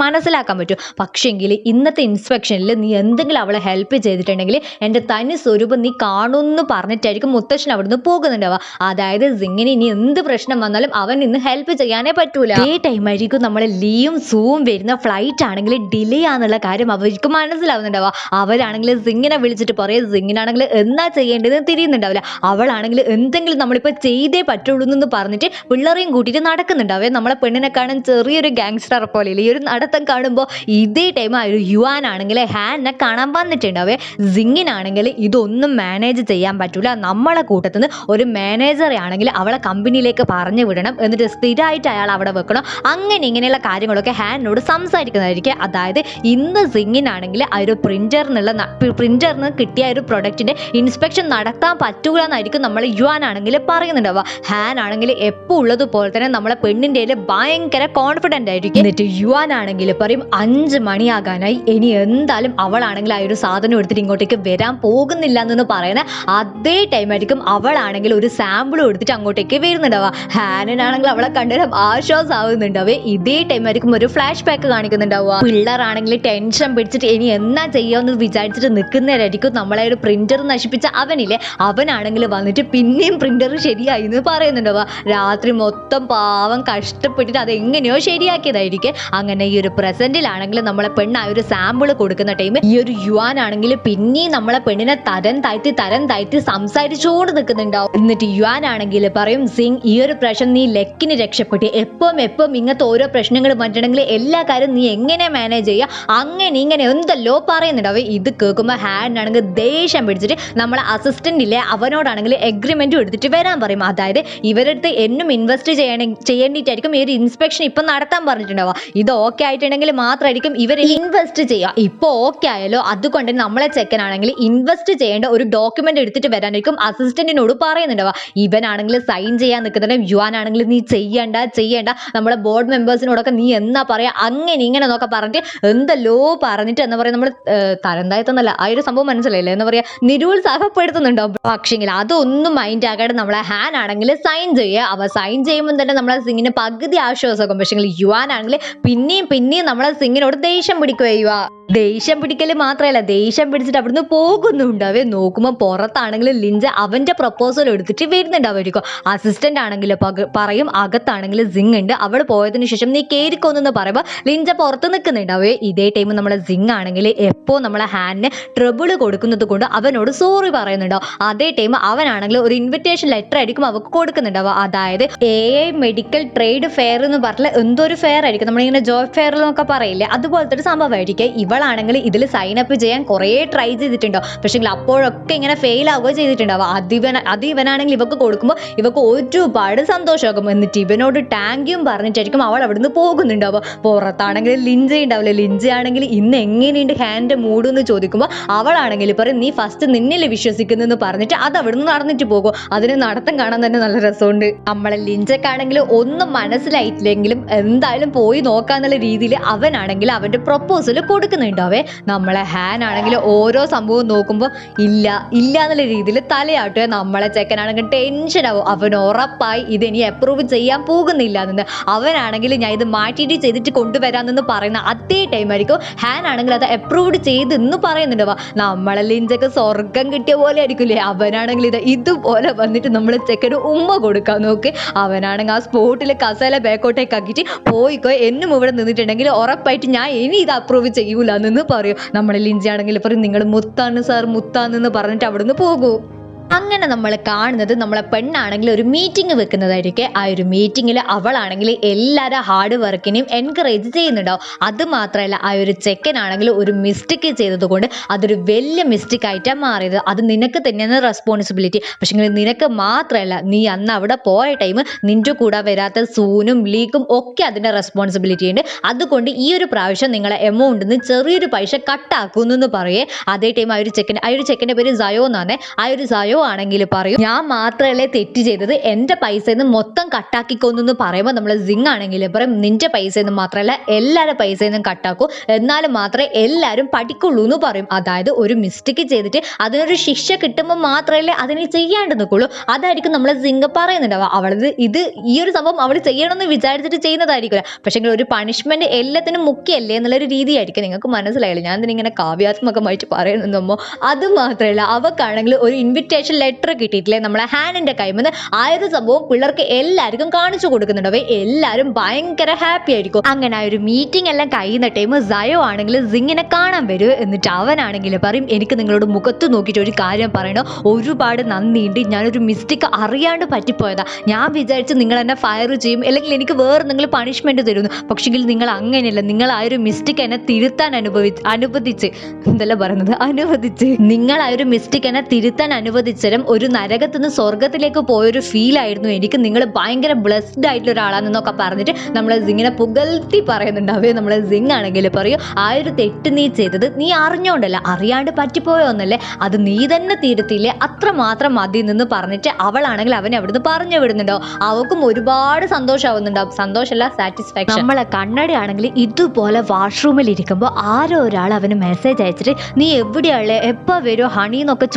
A: മനസ്സിലാക്കാൻ പറ്റും, പക്ഷേങ്കിൽ ഇന്നത്തെ ഇൻസ്പെക്ഷനിൽ നീ എന്തെങ്കിലും അവളെ ഹെൽപ്പ് ചെയ്തിട്ടുണ്ടെങ്കിൽ എൻ്റെ തനി സ്വരൂപം നീ കാണുമെന്ന് പറഞ്ഞിട്ടായിരിക്കും മുത്തശ്ശൻ അവിടുന്ന് പോകുന്നുണ്ടാവുക. അതായത് സിങ്ങിന് ഇനി എന്ത് പ്രശ്നം വന്നാലും അവൻ ഇന്ന് ഹെൽപ്പ് ചെയ്യാനേ പറ്റൂല. ഈ ടൈം ആയിരിക്കും നമ്മളെ ലീയും സൂവും വരുന്ന ഫ്ലൈറ്റ് ആണെങ്കിൽ ഡിലേ ആണെന്നുള്ള കാര്യം അവർക്ക് മനസ്സിലാവുന്നുണ്ടാവുക. അവരാണെങ്കിൽ സിങ്ങിനെ വിളിച്ചിട്ട് പറയും, സിങ്ങിനാണെങ്കിൽ എന്നാ ചെയ്യേണ്ടതെന്ന് തിരിയുന്നുണ്ടാവില്ല. അവളാണെങ്കിൽ എന്തെങ്കിലും നമ്മളിപ്പോൾ ചെയ്തേ പറ്റുള്ളൂ എന്ന് പറഞ്ഞിട്ട് പിള്ളേരെയും കൂട്ടിയിട്ട് നടക്കുന്നുണ്ടാവേ. നമ്മളെ പെണ്ണിനെ കാണാൻ ചെറിയൊരു ഗാങ്സ്റ്റർ പോലെ ഈ ഒരു നടത്തം കാണുമ്പോൾ ഇതേ ടൈം ആ ഒരു യുവാൻ ആണെങ്കിൽ ഹാനെ കാണാൻ വന്നിട്ടുണ്ടാവേ. സിങ്ങിനാണെങ്കിൽ ഇതൊന്നും മാനേജ് ചെയ്യാൻ പറ്റൂല, നമ്മളെ കൂട്ടത്തിൽ നിന്ന് ഒരു മാനേജറെ ആണെങ്കിൽ അവളെ കമ്പനിയിലേക്ക് പറഞ്ഞു വിടണം, എന്നിട്ട് സ്ഥിരമായിട്ട് അയാൾ അവിടെ വെക്കണം, അങ്ങനെ ഇങ്ങനെയുള്ള കാര്യങ്ങളൊക്കെ ഹാനോട് സംസാരിക്കുന്നതായിരിക്കും. അതായത് ഇന്ന് സിങ്ങിനാണെങ്കിൽ ആ ഒരു പ്രിന്ററിന് കിട്ടിയ ഒരു പ്രൊഡക്റ്റിന്റെ ഇൻസ്പെക്ഷൻ നടത്താൻ പറ്റൂല എന്നായിരിക്കും നമ്മൾ യുവാൻ ആണെങ്കിൽ പറയുന്നുണ്ടാവുക. ഹാൻ ആണെങ്കിൽ എപ്പോൾ ഉള്ളതുപോലെ തന്നെ നമ്മളെ പെണ്ണിൻ്റെ ഭയങ്കര കോൺഫിഡൻ്റ് ആയിരിക്കും. എന്നിട്ട് യുവാൻ ആണെങ്കിൽ പറയും, 5 മണിയാകാനായി, ഇനി എന്തായാലും അവളാണെങ്കിൽ ആ ഒരു സാധനം എടുത്തിട്ട് ഇങ്ങോട്ടേക്ക് വരാൻ പോകുന്നില്ല എന്ന് പറയുന്ന അതേ ടൈം ആയിരിക്കും അവളാണെങ്കിൽ ഒരു സാമ്പിൾ എടുത്തിട്ട് അങ്ങോട്ടേക്ക് വരുന്നുണ്ടാവുക. ഹാനാണെങ്കിൽ അവളെ കണ്ടിട്ട് ആശ്വാസം ആവുന്നുണ്ടാവേ. ഇതേ ടൈം ആയിരിക്കും ഒരു ഫ്ലാഷ് ബാക്ക് കാണിക്കുന്നുണ്ടാവുക. പിള്ളേരാണെങ്കിൽ ടെൻഷൻ പിടിച്ചിട്ട് ഇനി എന്നാ ചെയ്യാമെന്ന് വിചാരിച്ചിട്ട് നിൽക്കുന്നവരായിരിക്കും നമ്മളെ ഒരു പ്രിന്റർ നശിപ്പിച്ച അവനില്ലേ, അവനാണെങ്കിൽ വന്നിട്ട് പിന്നെയും പ്രിന്റർ ശരിയായി എന്ന് പറയുന്നുണ്ടാവുക. രാത്രി മൊത്തം പാവം കഷ്ടപ്പെട്ടിട്ട് അതെങ്ങനെയോ ശരിയാക്കിയതായിരിക്കും. അങ്ങനെ ഈ ഒരു പ്രസന്റിലാണെങ്കിൽ നമ്മളെ പെണ്ണ് ആ ഒരു സാമ്പിൾ കൊടുക്കുന്ന ടൈം ഈ ഒരു യുവാൻ ആണെങ്കിൽ പിന്നെയും നമ്മളെ പെണ്ണിനെ തരം താഴ്ത്തി സംസാരിച്ചുകൊണ്ട് നിൽക്കുന്നുണ്ടാവും. എന്നിട്ട് യുവാൻ ആണെങ്കിൽ പറയും, സിങ് ഈ ഒരു പ്രശ്നം നീ ലെക്കിന് രക്ഷപ്പെട്ട് എപ്പം ഇങ്ങനത്തെ ഓരോ പ്രശ്നങ്ങൾ വന്നിട്ടുണ്ടെങ്കിൽ എല്ലാ കാര്യം നീ എങ്ങനെ മാനേജ് ചെയ്യുക, അങ്ങനെ ഇങ്ങനെ എന്തല്ലോ പറയുന്നുണ്ടാവും. ഇത് കേൾക്കുമ്പോൾ ഹാൻ ആണെങ്കിൽ ദേഷ്യം പിടിച്ചിട്ട് നമ്മളെ അസിസ്റ്റന്റ് ഇല്ലേ അവനോടാണെങ്കിൽ എഗ്രിമെന്റും എടുത്തിട്ട് വരാൻ പറയും. അതായത് ഇവരടുത്ത് എന്നും ഇൻവെസ്റ്റ് ചെയ്യേണ്ടിയിട്ടായിരിക്കും ഈ ഒരു ഇൻസ്പെക്ഷൻ ഇപ്പം നടത്താൻ പറഞ്ഞിട്ടുണ്ടാവുക. ഇത് ഓക്കെ ആയിട്ടുണ്ടെങ്കിൽ മാത്രമായിരിക്കും ഇവർ ഇൻവെസ്റ്റ് ചെയ്യുക. ഇപ്പോൾ ഓക്കെ ആയാലോ, അതുകൊണ്ട് നമ്മളെ ചെക്കനാണെങ്കിൽ ഇൻവെസ്റ്റ് ചെയ്യേണ്ട ഒരു ഡോക്യുമെന്റ് എടുത്തിട്ട് വരാനായിരിക്കും അസിസ്റ്റന്റിനോട് പറയുന്നുണ്ടാവുക. ഇവനാണെങ്കിൽ സൈൻ ചെയ്യാൻ നിൽക്കുന്നുണ്ട്. യുവാൻ ആണെങ്കിൽ നീ ചെയ്യണ്ട നമ്മളെ ബോർഡ് മെമ്പേഴ്സിനോടൊക്കെ നീ എന്നാ പറയാ, അങ്ങനെ ഇങ്ങനെ എന്നൊക്കെ പറഞ്ഞിട്ട് എന്തല്ലോ പറഞ്ഞിട്ട് എന്താ പറയാ, നമ്മൾ തരം താഴ്ത്തുന്നല്ല, ആ ഒരു സംഭവം മനസ്സിലായില്ലേ, എന്താ പറയാ, നിരുത്സാഹപ്പെടുത്തുന്നുണ്ടാവും. പക്ഷെങ്കിൽ അതൊന്നും മൈൻഡ് ആകാതെ നമ്മളെ ഹാൻ ആണെങ്കിൽ സൈൻ ചെയ്യുക. അവ സൈൻ ചെയ്യുമ്പോൾ തന്നെ നമ്മളെ സിങ്ങിന് പകുതി ആശ്വാസമാകും. പക്ഷെങ്കിൽ യുവാൻ ആണെങ്കിൽ പിന്നെയും നമ്മളെ സിങ്ങിനോട് ദേഷ്യം പിടിക്കുകയുക. ദേഷ്യം പിടിക്കല് മാത്രമല്ല, ദേഷ്യം പിടിച്ചിട്ട് അവിടുന്ന് പോകുന്നുണ്ടാവേ. നോക്കുമ്പോൾ പുറത്താണെങ്കിൽ ലിൻജ അവന്റെ പ്രപ്പോസൽ എടുത്തിട്ട് വരുന്നുണ്ടാവുമായിരിക്കും. അസിസ്റ്റന്റ് ആണെങ്കിൽ പറയും, അകത്താണെങ്കിൽ സിങ് ഉണ്ട്, അവൾ പോയതിനു ശേഷം നീ കേറിക്കൊന്നെന്ന് പറയുമ്പോൾ ലിൻജ പുറത്ത് നിൽക്കുന്നുണ്ടാവേ. ഇതേ ടൈം നമ്മളെ സിങ് ആണെങ്കിൽ എപ്പോൾ നമ്മളെ ഹാൻഡിന് ട്രബിൾ കൊടുക്കുന്നത് കൊണ്ട് അവനോട് സോറി പറയുന്നുണ്ടാവും. അതേ ടൈം അവനാണെങ്കിൽ ഒരു ഇൻവിറ്റേഷൻ ലെറ്റർ ആയിരിക്കും അവർക്ക് കൊടുക്കുന്നുണ്ടാവുക. അതായത് AI മെഡിക്കൽ ട്രേഡ് ഫെയർ എന്ന് പറഞ്ഞാൽ എന്തോ ഒരു ഫെയർ ആയിരിക്കും, നമ്മളിങ്ങനെ ജോബ് ഫെയർ എന്നൊക്കെ പറയില്ലേ, അതുപോലത്തെ ഒരു സംഭവമായിരിക്കും. ഇവളാണെങ്കിൽ ഇതിൽ സൈൻ അപ്പ് ചെയ്യാൻ കുറേ ട്രൈ ചെയ്തിട്ടുണ്ടോ, പക്ഷേ അപ്പോഴൊക്കെ ഇങ്ങനെ ഫെയിൽ ആവുകയോ ചെയ്തിട്ടുണ്ടാവും. ഇവനാണെങ്കിൽ ഇവക്ക് കൊടുക്കുമ്പോൾ ഇവക്ക് ഒരുപാട് സന്തോഷമാകും. എന്നിട്ട് ഇവനോട് ടാങ്ക്യും പറഞ്ഞിട്ടായിരിക്കും അവൾ അവിടുന്ന് പോകുന്നുണ്ടാവുക. പുറത്താണെങ്കിൽ ലിൻജ ഉണ്ടാവില്ല. ലിൻജ ആണെങ്കിൽ ഇന്ന് എങ്ങനെയുണ്ട് ഹാൻഡ് മൂഡ് എന്ന് ചോദിക്കുമ്പോൾ അവളാണെങ്കിൽ പറയും നീ ഫസ്റ്റ് നിന്നിൽ വിശ്വസിക്കുന്നെന്ന് പറഞ്ഞിട്ട് അത് അവിടുന്ന് നടന്നിട്ട് പോകും. അതിന് നടത്തം കാണാൻ തന്നെ നല്ല രസമുണ്ട്. നമ്മളെ ലിൻജക്കാണെങ്കിൽ ഒന്നും മനസ്സിലായിട്ടില്ലെങ്കിലും എന്തായാലും പോയി നോക്കാന്നുള്ള രീതിയിൽ അവനാണെങ്കിൽ അവന്റെ പ്രപ്പോസൽ കൊടുക്കുന്നുണ്ടാവേ. നമ്മളെ ഹാൻ ആണെങ്കിൽ ഓരോ സംഭവം നോക്കുമ്പോൾ ഇല്ല എന്നുള്ള രീതിയിൽ തലയാട്ടുക. നമ്മളെ ചെക്കനാണെങ്കിൽ ടെൻഷൻ ആവും. അവൻ ഉറപ്പായി ഇതെനി അപ്രൂവ് ചെയ്യാൻ പോകുന്നില്ല എന്ന്. അവനാണെങ്കിൽ ഞാൻ ഇത് മാറ്റിയിട്ട് ചെയ്തിട്ട് കൊണ്ടുവരാമെന്ന് പറയുന്ന അതേ ടൈം ആയിരിക്കും ഹാൻ ആണെങ്കിൽ അത് അപ്രൂവ്ഡ് ചെയ്ത് എന്ന് പറയുന്നുണ്ടാവുക. നമ്മളെ ലിൻജക്ക് സ്വർഗം കിട്ടിയ പോലെ ആയിരിക്കില്ലേ. അവനാണെങ്കിൽ ഇതുപോലെ വന്നിട്ട് നമ്മൾ ചെക്കന് ഉമ്മ കൊടുക്കാൻ നോക്ക്. അവനാണെങ്കിൽ ആ സ്പോട്ടിൽ കസേല ബാക്കോട്ടേക്ക് ആക്കിയിട്ട് പോയിക്കോ, എന്നും ഇവിടെ നിന്നിട്ടുണ്ടെങ്കിൽ ഉറപ്പായിട്ട് ഞാൻ ഇനി ഇത് അപ്രൂവ് ചെയ്യൂല എന്ന് പറയും. നമ്മളെ ലിൻജി ആണെങ്കിൽ പറയും നിങ്ങൾ മുത്താണ് സാർ മുത്താന്ന് പറഞ്ഞിട്ട് അവിടുന്ന് പോകൂ. അങ്ങനെ നമ്മൾ കാണുന്നത് നമ്മളെ പെണ്ണാണെങ്കിൽ ഒരു മീറ്റിംഗ് വെക്കുന്നതായിരിക്കും. ആ ഒരു മീറ്റിങ്ങിൽ അവളാണെങ്കിൽ എല്ലാവരും ഹാർഡ് വർക്കിനെയും എൻകറേജ് ചെയ്യുന്നുണ്ടാവും. അത് മാത്രമല്ല ആ ഒരു ചെക്കനാണെങ്കിൽ ഒരു മിസ്റ്റേക്ക് ചെയ്തത് കൊണ്ട് അതൊരു വലിയ മിസ്റ്റേക്ക് ആയിട്ടാണ് മാറിയത്. അത് നിനക്ക് തന്നെയാണ് റെസ്പോൺസിബിലിറ്റി. പക്ഷേ നിനക്ക് മാത്രമല്ല, നീ അന്ന് അവിടെ പോയ ടൈം നിൻ്റെ കൂടെ വരാത്ത സൂനും ലീക്കും ഒക്കെ അതിൻ്റെ റെസ്പോൺസിബിലിറ്റി ഉണ്ട്. അതുകൊണ്ട് ഈ ഒരു പ്രാവശ്യം നിങ്ങളെ എമൗണ്ടിൽ നിന്ന് ചെറിയൊരു പൈസ കട്ടാക്കുന്നു പറയേ. അതേ ടൈം ആ ഒരു ചെക്കൻ്റെ പേര് സയോ എന്നാണ്. ആ ഒരു സയോ ആണെങ്കിൽ പറയും ഞാൻ മാത്രമല്ലേ തെറ്റ് ചെയ്തത്, എൻ്റെ പൈസയിൽ നിന്ന് മൊത്തം കട്ടാക്കിക്കൊന്നു പറയുമ്പോൾ നമ്മൾ സിങ് ആണെങ്കിൽ പറയും നിന്റെ പൈസയിൽ നിന്ന് മാത്രമല്ല എല്ലാവരുടെ പൈസയിൽ നിന്നും കട്ടാക്കൂ, എന്നാലും മാത്രമേ എല്ലാവരും പഠിക്കുള്ളൂ എന്ന് പറയും. അതായത് ഒരു മിസ്റ്റേക്ക് ചെയ്തിട്ട് അതിനൊരു ശിക്ഷ കിട്ടുമ്പോൾ മാത്രമല്ലേ അതിനെ ചെയ്യാണ്ട് നിൽക്കുള്ളൂ. അതായിരിക്കും നമ്മളെ സിങ് പറയുന്നുണ്ടാവുക. അവളത് ഈ ഒരു സംഭവം അവൾ ചെയ്യണമെന്ന് വിചാരിച്ചിട്ട് ചെയ്യുന്നതായിരിക്കില്ല. പക്ഷേ ഒരു പണിഷ്മെന്റ് എല്ലാത്തിനും മുഖ്യമല്ലേ എന്നുള്ളൊരു രീതിയായിരിക്കും. നിങ്ങൾക്ക് മനസ്സിലായില്ല ഞാൻ ഇതിനിങ്ങനെ കാവ്യാത്മകമായിട്ട് പറയുന്നുണ്ടോ. അത് മാത്രമല്ല അവക്കാണെങ്കിൽ ഒരു ഇൻവിറ്റേഷൻ ലെറ്റർ കിട്ടിയിട്ടില്ലേ നമ്മളെ ഹാനിന്റെ കൈമെന്ന്. ആ ഒരു സംഭവം പിള്ളേർക്ക് എല്ലാവർക്കും കാണിച്ചു കൊടുക്കുന്നുണ്ടാവേ. എല്ലാവരും ഭയങ്കര ഹാപ്പി ആയിരിക്കും. അങ്ങനെ ആ ഒരു മീറ്റിംഗ് എല്ലാം കഴിയുന്ന ടൈം സയോ ആണെങ്കിൽ സിങ്ങിനെ കാണാൻ വരും. എന്നിട്ട് അവനാണെങ്കിൽ പറയും എനിക്ക് നിങ്ങളോട് മുഖത്ത് നോക്കിയിട്ട് ഒരു കാര്യം പറയണോ, ഒരുപാട് നന്ദിയുണ്ട്, ഞാനൊരു മിസ്റ്റേക്ക് അറിയാണ്ട് പറ്റിപ്പോയതാ. ഞാൻ വിചാരിച്ച് നിങ്ങൾ എന്നെ ഫയർ ചെയ്യും അല്ലെങ്കിൽ എനിക്ക് വേറെ നിങ്ങൾ പണിഷ്മെന്റ് തരുന്നു. പക്ഷെങ്കിൽ നിങ്ങൾ അങ്ങനെയല്ല, നിങ്ങൾ ആ ഒരു മിസ്റ്റേക്ക് എന്നെ തിരുത്താൻ അനുവദിച്ച് നിങ്ങൾ ആ ഒരു മിസ്റ്റേക്ക് എന്നെ തിരുത്താൻ അനുവദിച്ചരം ഒരു നരകത്തിൽ നിന്ന് സ്വർഗത്തിലേക്ക് പോയൊരു ഫീൽ ആയിരുന്നു എനിക്ക്. നിങ്ങൾ ഭയങ്കര ബ്ലെസ്ഡ് ആയിട്ടുള്ള ഒരാളാണെന്നൊക്കെ പറഞ്ഞിട്ട് നമ്മളെ സിങ്ങിനെ പുകഴ്ത്തി പറയുന്നുണ്ടാവേ. നമ്മളെ സിങ് ആണെങ്കിൽ പറയും ആ ഒരു തെറ്റ് നീ ചെയ്തത് നീ അറിഞ്ഞോണ്ടല്ല, അറിയാണ്ട് പറ്റിപ്പോയോന്നല്ലേ, അത് നീ തന്നെ തിരുത്തിയില്ലേ, അത്രമാത്രം മതി എന്ന് പറഞ്ഞിട്ട് അവളാണെങ്കിൽ അവനെ അവിടുന്ന് പറഞ്ഞു വിടുന്നുണ്ടാവും. അവൾക്കും ഒരുപാട് സന്തോഷമാവുന്നുണ്ടാവും. സന്തോഷമല്ല, സാറ്റിസ്ഫാക്ഷൻ. നമ്മളെ കണ്ണടി ആണെങ്കിൽ ഇതുപോലെ വാഷ്റൂമിൽ ഇരിക്കുമ്പോൾ ആരോ ഒരാൾ അവന് മെസ്സേജ് അയച്ചിട്ട് നീ എവിടെയാളെ എപ്പോൾ വരുമോ ഹണി എന്നൊക്കെ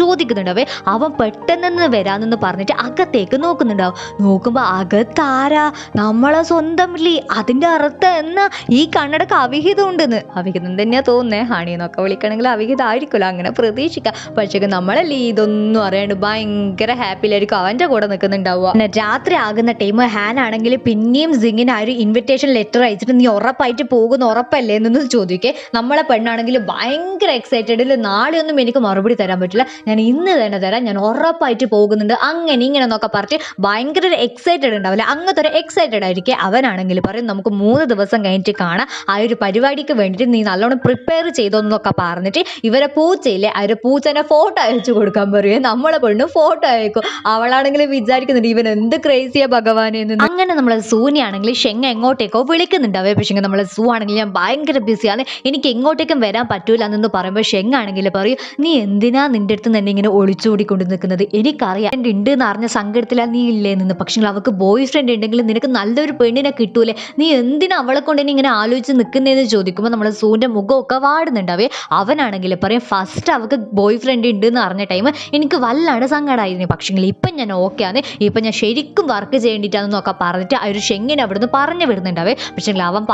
A: ചോദിക്കുന്നുണ്ടാവേ. അവൻ പെട്ടെന്ന് വരാമെന്ന് പറഞ്ഞിട്ട് അകത്തേക്ക് നോക്കുന്നുണ്ടാവും. നോക്കുമ്പോൾ അകത്താരാ, നമ്മളെ സ്വന്തം ലീ. അതിൻ്റെ അർത്ഥം എന്നാ ഈ കണ്ണടക്ക് അവിഹിതം ഉണ്ടെന്ന്. അവിഹിതം തന്നെയാ തോന്നുന്നേ. ഹണി എന്നൊക്കെ വിളിക്കണമെങ്കിൽ അവിഹിതം ആയിരിക്കുമല്ലോ, അങ്ങനെ പ്രതീക്ഷിക്കാം. പക്ഷേ നമ്മളെ ലീ ഇതൊന്നും അറിയാണ്ട് ഭയങ്കര ഹാപ്പിയിലായിരിക്കും അവൻ്റെ കൂടെ നിൽക്കുന്നുണ്ടാവുക. പിന്നെ രാത്രി ആകുന്ന ടൈം ഹാൻ ആണെങ്കിൽ പിന്നെയും സിങ്ങിന് ആ ഒരു ഇൻവിറ്റേഷൻ ലെറ്റർ അയച്ചിട്ട് നീ ഉറപ്പായിട്ട് പോകുന്ന ഉറപ്പല്ലേ എന്നൊന്ന് ചോദിക്കേ. നമ്മളെ പെണ്ണാണെങ്കിൽ ഭയങ്കര എക്സൈറ്റഡിൽ നാളെ ഒന്നും എനിക്ക് മറുപടി തരാൻ പറ്റില്ല, ഞാൻ ഇന്ന് തന്നെ തരാം, ഞാൻ ഉറപ്പായിട്ട് പോകുന്നുണ്ട്, അങ്ങനെ ഇങ്ങനെ എന്നൊക്കെ പറഞ്ഞിട്ട് ഭയങ്കര ഒരു എക്സൈറ്റഡ് ഉണ്ടാവില്ല, അങ്ങനത്തെ ഒരു എക്സൈറ്റഡ് ആയിരിക്കും. അവനാണെങ്കിൽ പറയും നമുക്ക് 3 ദിവസം കഴിഞ്ഞിട്ട് കാണാം, ആ ഒരു പരിപാടിക്ക് വേണ്ടിയിട്ട് നീ നല്ലോണം പ്രിപ്പയർ ചെയ്തോന്നൊക്കെ പറഞ്ഞിട്ട് ഇവരെ പൂച്ചയില്ലേ ആ ഒരു പൂച്ചേനെ ഫോട്ടോ അയച്ചു കൊടുക്കാൻ പറയുക. നമ്മളെ പെണ്ണ് ഫോട്ടോ അയക്കും. അവളാണെങ്കിൽ വിചാരിക്കുന്നുണ്ട് ഇവൻ എന്ത് ക്രേസിയാ ഭഗവാനെ എന്ന്. അങ്ങനെ നമ്മളെ സൂനിയാണെങ്കിൽ ഷെങ് എങ്ങോട്ടേക്കോ വിളിക്കുന്നുണ്ടാവേ. പക്ഷേ നമ്മളെ സൂ ആണെങ്കിൽ ഞാൻ ഭയങ്കര ബിസിയാണ്, എനിക്ക് എങ്ങോട്ടേക്കും വരാൻ പറ്റൂല എന്ന് പറയുമ്പോൾ ഷെങ് ആണെങ്കിൽ പറയും നീ എന്തിനാ നിന്റെ അടുത്ത് തന്നെ ഇങ്ങനെ ഒളിച്ചു ഒളിച്ചോടിക്കൊണ്ട് നിൽക്കുന്നത്. എനിക്കറിയാം ഉണ്ട് എന്ന് അറിഞ്ഞ സങ്കടത്തിലാണ് നീ ഇല്ലേ നിന്ന്. പക്ഷേ അവൾക്ക് ബോയ് ഫ്രണ്ട് ഉണ്ടെങ്കിൽ നിനക്ക് നല്ലൊരു പെണ്ണിനെ കിട്ടൂലേ, നീ എന്തിനാ അവളെ കൊണ്ട് ഇങ്ങനെ ആലോചിച്ച് നിൽക്കുന്നതെന്ന് ചോദിക്കുമ്പോൾ നമ്മളെ സൂൻ്റെ മുഖമൊക്കെ വാടുന്നുണ്ടാവേ. അവനാണെങ്കിൽ പറയും ഫസ്റ്റ് അവൾക്ക് ബോയ് ഫ്രണ്ട് ഉണ്ട് എന്ന് അറിഞ്ഞ ടൈം എനിക്ക് വല്ലാണ്ട് സങ്കടമായിരുന്നു. പക്ഷേ ഇപ്പം ഞാൻ ഓക്കെ ആണ്, ഇപ്പം ഞാൻ ശരിക്കും വർക്ക് ചെയ്യേണ്ടിയിട്ടാണെന്നൊക്കെ പറഞ്ഞിട്ട് ആ ഒരു ഷെങ്ങിനെ അവിടുന്ന് പറഞ്ഞു വിടുന്നുണ്ടാവേ. പക്ഷേ അവൻ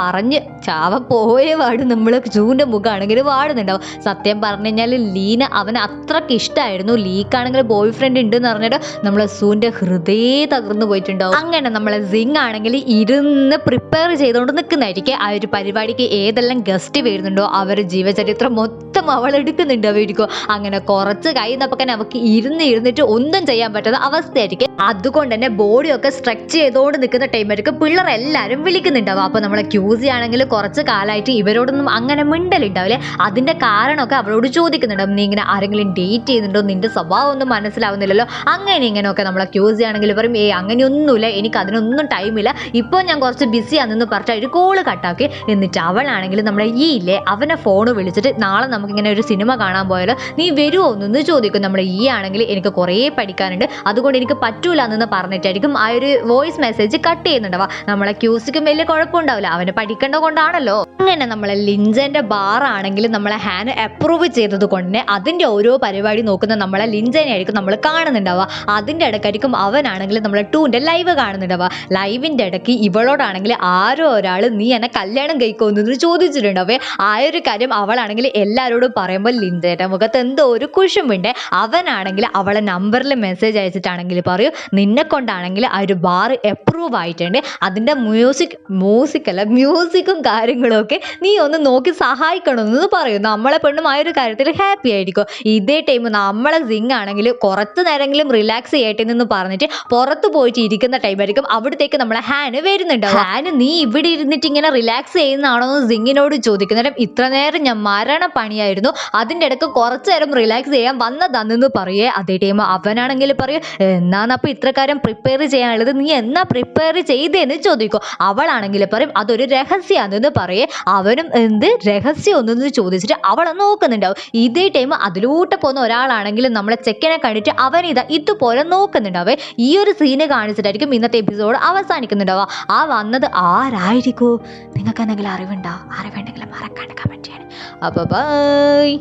A: പോയ പാട് നമ്മൾ സൂൻ്റെ മുഖമാണെങ്കിൽ വാടുന്നുണ്ടാവും. സത്യം പറഞ്ഞു കഴിഞ്ഞാൽ ലീന അവന് അത്രയ്ക്ക് ഇഷ്ടമായിരുന്നു. ലീക്കാണെങ്കിൽ ബോയ് ഫ്രണ്ട് ഉണ്ടെന്ന് പറഞ്ഞിട്ട് നമ്മളെ സൂൻ്റെ ഹൃദയം തകർന്നു പോയിട്ടുണ്ടാവും. അങ്ങനെ നമ്മളെ സിങ് ആണെങ്കിൽ ഇരുന്ന് പ്രിപ്പയർ ചെയ്തുകൊണ്ട് നിൽക്കുന്നതായിരിക്കും. ആ ഒരു പരിപാടിക്ക് ഏതെല്ലാം ഗസ്റ്റ് വരുന്നുണ്ടോ അവരുടെ ജീവചരിത്രം മൊത്തം അവൾ എടുക്കുന്നുണ്ടാവുമായിരിക്കും. അങ്ങനെ കുറച്ച് കഴിയുന്നപ്പോൾ അവൾക്ക് ഇരുന്നിട്ട് ഒന്നും ചെയ്യാൻ പറ്റാത്ത അവസ്ഥയായിരിക്കും. അതുകൊണ്ട് തന്നെ ബോഡിയൊക്കെ സ്ട്രെച്ച് ചെയ്തുകൊണ്ട് നിൽക്കുന്ന ടൈമായിരിക്കും പിള്ളേരെല്ലാവരും വിളിക്കുന്നുണ്ടാവും. അപ്പോൾ നമ്മളെ ക്യൂസി ആണെങ്കിൽ കുറച്ച് കാലമായിട്ട് ഇവരോടൊന്നും അങ്ങനെ മിണ്ടലുണ്ടാവില്ലേ. അതിൻ്റെ കാരണമൊക്കെ അവളോട് ചോദിക്കുന്നുണ്ടാവും, നീ ഇങ്ങനെ ആരെങ്കിലും ഡേറ്റ് ചെയ്യുന്നുണ്ടോ, നിന്റെ സ്വഭാവം ഒന്നും മനസ്സിലാവുന്നില്ലല്ലോ, അങ്ങനെ ഇങ്ങനെയൊക്കെ. നമ്മളെ ക്യൂസി ആണെങ്കിൽ പറയും അങ്ങനെയൊന്നുമില്ല, എനിക്ക് അതിനൊന്നും ടൈമില്ല, ഇപ്പോൾ ഞാൻ കുറച്ച് ബിസി ആണെന്ന് പറഞ്ഞിട്ട് ഒരു കോള് കട്ടാക്കി. എന്നിട്ട് അവളാണെങ്കിൽ നമ്മളെ ഇല്ലേ അവനെ ഫോൺ വിളിച്ചിട്ട് നാളെ നമുക്കിങ്ങനെ ഒരു സിനിമ കാണാൻ പോയാലോ, നീ വരുമോ എന്നൊന്ന് ചോദിക്കും. നമ്മളെ ആണെങ്കിൽ എനിക്ക് കുറേ പഠിക്കാനുണ്ട്, അതുകൊണ്ട് എനിക്ക് പറ്റൂല എന്ന് പറഞ്ഞിട്ടായിരിക്കും ആ ഒരു വോയിസ് മെസ്സേജ് കട്ട് ചെയ്യുന്നുണ്ടാവുക. നമ്മളെ ക്യൂസിക്കും വലിയ കുഴപ്പമുണ്ടാവില്ല, അവന് പഠിക്കേണ്ട കൊണ്ടാണല്ലോ. അങ്ങനെ നമ്മളെ ലിൻജന്റെ ബാർ ആണെങ്കിൽ നമ്മളെ ഹാൻ അപ്രൂവ് ചെയ്തത് കൊണ്ട് തന്നെ അതിൻ്റെ ഓരോ പരിപാടി നോക്കുന്ന നമ്മളെ ലിൻജനെ ആയിരിക്കും നമ്മൾ കാണുന്നുണ്ടാവുക. അതിൻ്റെ ഇടയ്ക്കായിരിക്കും അവനാണെങ്കിൽ നമ്മളെ ടൂൻ്റെ ലൈവ് കാണുന്നുണ്ടാവുക. ലൈവിൻ്റെ ഇടയ്ക്ക് ഇവളോടാണെങ്കിൽ ആരോ ഒരാൾ നീ എന്നെ കല്യാണം കഴിക്കുമെന്ന് ചോദിച്ചിട്ടുണ്ടാവേ. ആ ഒരു കാര്യം അവളാണെങ്കിൽ എല്ലാവരോടും പറയുമ്പോൾ ലിൻജയുടെ മുഖത്ത് എന്തോ ഒരു കുശുമുണ്ട്. അവനാണെങ്കിൽ അവളെ നമ്പറിൽ മെസ്സേജ് അയച്ചിട്ടാണെങ്കിൽ പറയും നിന്നെ കൊണ്ടാണെങ്കിൽ ആ ഒരു ബാർ അപ്രൂവ് ആയിട്ടുണ്ട്, അതിൻ്റെ മ്യൂസിക്കും കാര്യങ്ങളും ഒക്കെ നീ ഒന്ന് നോക്കി സഹായിക്കണമെന്ന് പറയും. നമ്മളെ പെണ്ണും ആ ഒരു കാര്യത്തിൽ ഹാപ്പി ആയിരിക്കും. ഇതേ ടൈം നമ്മളെ സിങ് ആണെങ്കിൽ കുറച്ച് നേരമെങ്കിലും റിലാക്സ് ചെയ്യട്ടെ എന്ന് പറഞ്ഞിട്ട് പുറത്ത് പോയിട്ട് ഇരിക്കുന്ന ടൈമായിരിക്കും അവിടത്തേക്ക് നമ്മളെ ഹാന് വരുന്നുണ്ടാവും. ഹാന് നീ ഇവിടെ ഇരുന്നിട്ട് ഇങ്ങനെ റിലാക്സ് ചെയ്യുന്നതാണോ എന്ന് സിങ്ങിനോട് ചോദിക്കുന്നുണ്ട്. ഇത്ര നേരം ഞാൻ മരണ പണിയായിരുന്നു, അതിൻ്റെ ഇടയ്ക്ക് കുറച്ച് നേരം റിലാക്സ് ചെയ്യാൻ വന്നതാണെന്ന് പറയേ. അതേ ടൈം അവനാണെങ്കിൽ പറയും എന്നാണ് അപ്പോൾ ഇത്ര കാര്യം പ്രിപ്പയർ ചെയ്യാനുള്ളത്, നീ എന്നാ പ്രിപ്പയർ ചെയ്തേന്ന് ചോദിക്കും. അവളാണെങ്കിൽ പറയും അതൊരു രഹസ്യമാണെന്ന് പറയേ. അവനും എന്ത് രഹസ്യം ഒന്നെന്ന് ചോദിച്ചിട്ട് അവളെ നോക്കുന്നുണ്ടാവും. ഇതേ ടൈം അതിലൂട്ട് പോകുന്ന ഒരാളാണെങ്കിൽ നമ്മളെ ചെക്കനെ കണ്ടിട്ട് അവൻ ഇതുപോലെ നോക്കുന്നുണ്ടാവേ. ഈ ഒരു സീന് കാണിച്ചിട്ടായിരിക്കും ഇന്നത്തെ എപ്പിസോഡ് അവസാനിക്കുന്നുണ്ടാവുക. ആ വന്നത് ആരായിരിക്കും നിങ്ങൾക്ക് എന്തെങ്കിലും അറിവുണ്ടെങ്കിൽ മറക്കാണ്ട് കമന്റ് ചെയ്യണം. അപ്പോൾ ബൈ.